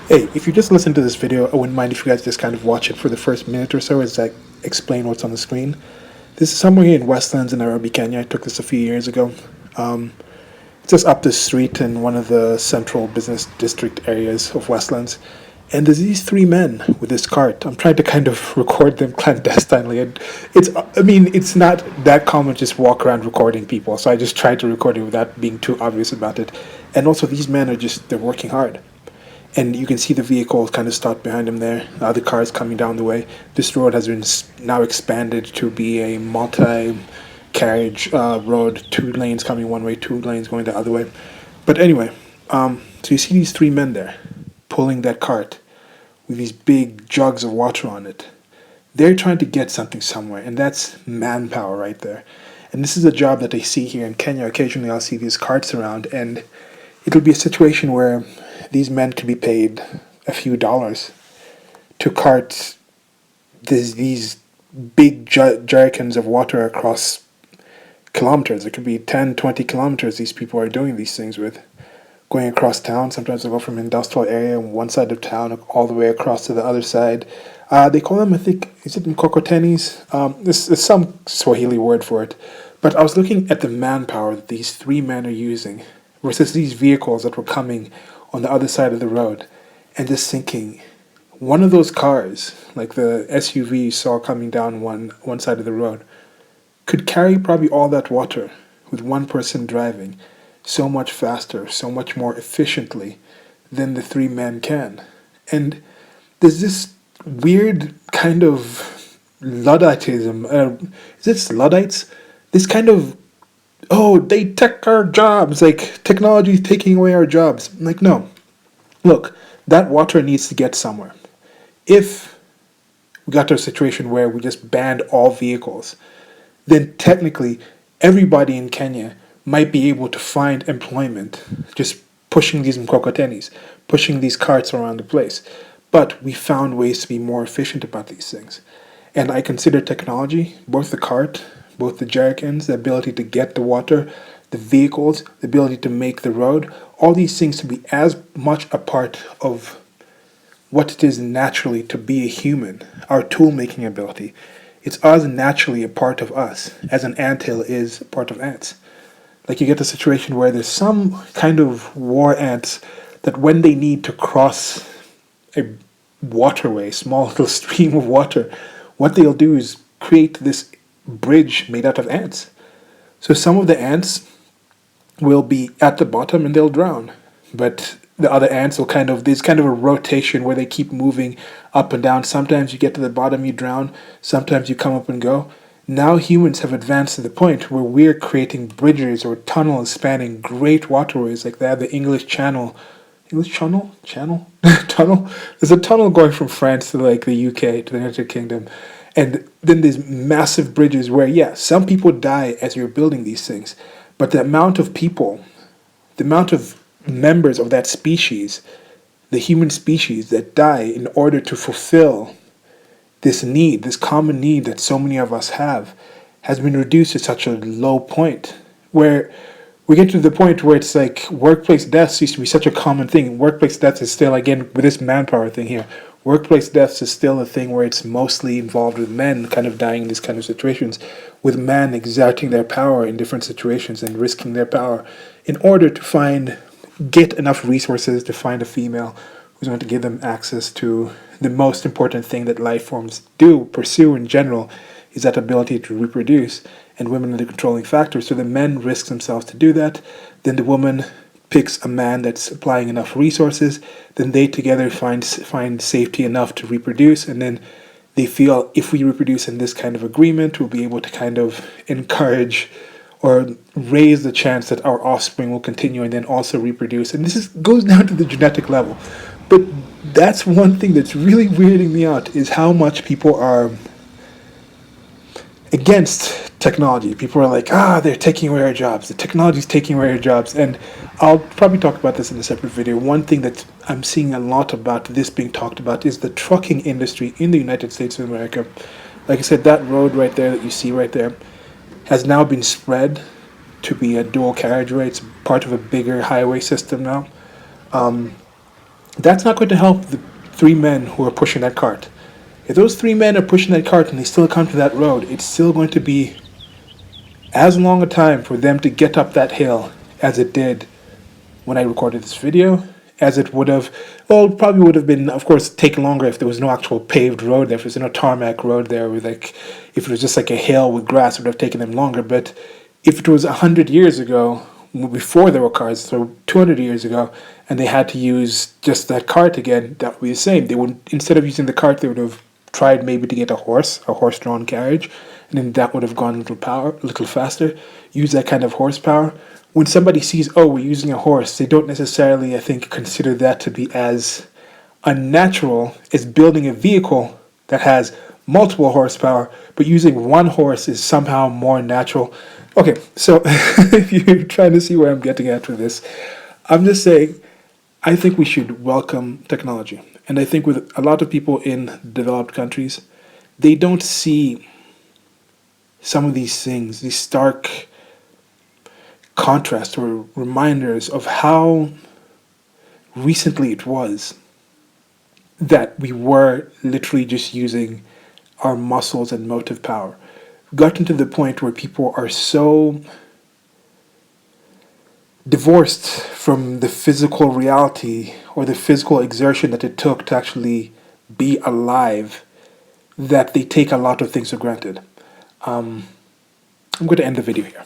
Hey, if you just listen to this video, I wouldn't mind if you guys just kind of watch it for the first minute or so as I explain what's on the screen. This is somewhere here in Westlands in Nairobi, Kenya. I took this a few years ago. Um, it's just up the street in one of the central business district areas of Westlands. And there's these three men with this cart. I'm trying to kind of record them clandestinely. And it's not that common to just walk around recording people. So I just tried to record it without being too obvious about it. And also, these men they're working hard, and you can see the vehicle kind of stopped behind him there. Other cars coming down the way. This road has been now expanded to be a multi-carriage road, 2 lanes coming one way, 2 lanes going the other way. But anyway, so you see these three men there pulling that cart with these big jugs of water on it. They're trying to get something somewhere, and that's manpower right there. And this is a job that I see here in Kenya. Occasionally I'll see these carts around, and it'll be a situation where these men could be paid a few dollars to cart these big jerrycans of water across kilometers. It could be 10, 20 kilometers these people are doing these things with. Going across town, sometimes they go from industrial area on one side of town all the way across to the other side. They call them, I think, is it mkokotenis? There's some Swahili word for it. But I was looking at the manpower that these three men are using versus these vehicles that were coming on the other side of the road, and just thinking, one of those cars, like the SUV you saw coming down one side of the road, could carry probably all that water with one person driving so much faster, so much more efficiently than the three men can. And there's this weird kind of Ludditism. Is it Luddites? This kind of, oh, they take our jobs, like technology is taking away our jobs. Like, no. Look, that water needs to get somewhere. If we got to a situation where we just banned all vehicles, then technically everybody in Kenya might be able to find employment just pushing these mkokotenis, pushing these carts around the place. But we found ways to be more efficient about these things. And I consider technology, both the cart, both the jerrycans, the ability to get the water, the vehicles, the ability to make the road, all these things to be as much a part of what it is naturally to be a human, our tool making ability. It's as naturally a part of us as an anthill is a part of ants. Like, you get the situation where there's some kind of war ants that when they need to cross a waterway, small little stream of water, what they'll do is create this bridge made out of ants. So some of the ants will be at the bottom and they'll drown. But the other ants will there's kind of a rotation where they keep moving up and down. Sometimes you get to the bottom, you drown. Sometimes you come up and go. Now humans have advanced to the point where we're creating bridges or tunnels spanning great waterways like that, the English Channel. English Channel? Channel? Tunnel? There's a tunnel going from France to like the UK, to the United Kingdom. And then there's massive bridges where, yeah, some people die as you're building these things. But the amount of people, the amount of members of that species, the human species that die in order to fulfill this need, this common need that so many of us have, has been reduced to such a low point where we get to the point where it's like workplace deaths used to be such a common thing. Workplace deaths is still, again, with this manpower thing here, workplace deaths is still a thing where it's mostly involved with men kind of dying in these kind of situations, with men exerting their power in different situations and risking their power in order to get enough resources to find a female who's going to give them access to the most important thing that life forms pursue in general, is that ability to reproduce, and women are the controlling factor. So the men risk themselves to do that. Then the woman picks a man that's supplying enough resources. Then they together find safety enough to reproduce, and then they feel if we reproduce in this kind of agreement, we'll be able to kind of encourage or raise the chance that our offspring will continue and then also reproduce. And goes down to the genetic level. But that's one thing that's really weirding me out, is how much people are against technology. People are like, they're taking away our jobs. The technology's taking away our jobs. And I'll probably talk about this in a separate video. One thing that I'm seeing a lot about this being talked about is the trucking industry in the United States of America. Like I said, that road right there that you see right there has now been spread to be a dual carriageway. It's part of a bigger highway system now. That's not going to help the three men who are pushing that cart. If those three men are pushing that cart and they still come to that road, it's still going to be as long a time for them to get up that hill as it did when I recorded this video, as it would have, well, it probably would have been, of course, take longer if there was no actual paved road there, if there was no tarmac road there, with like, if it was just like a hill with grass, it would have taken them longer. But if it was 100 years ago, before there were cars, so 200 years ago, and they had to use just that cart again, that would be the same. They would, instead of using the cart, they would have tried maybe to get a horse-drawn carriage, and then that would have gone a little faster. Use that kind of horsepower. When somebody sees, oh, we're using a horse, they don't necessarily, I think, consider that to be as unnatural as building a vehicle that has multiple horsepower, but using one horse is somehow more natural. Okay, so if you're trying to see where I'm getting at with this, I'm just saying I think we should welcome technology. And I think with a lot of people in developed countries, they don't see some of these things, these stark contrasts or reminders of how recently it was that we were literally just using our muscles and motive power. Gotten to the point where people are so divorced from the physical reality or the physical exertion that it took to actually be alive that they take a lot of things for granted. I'm going to end the video here.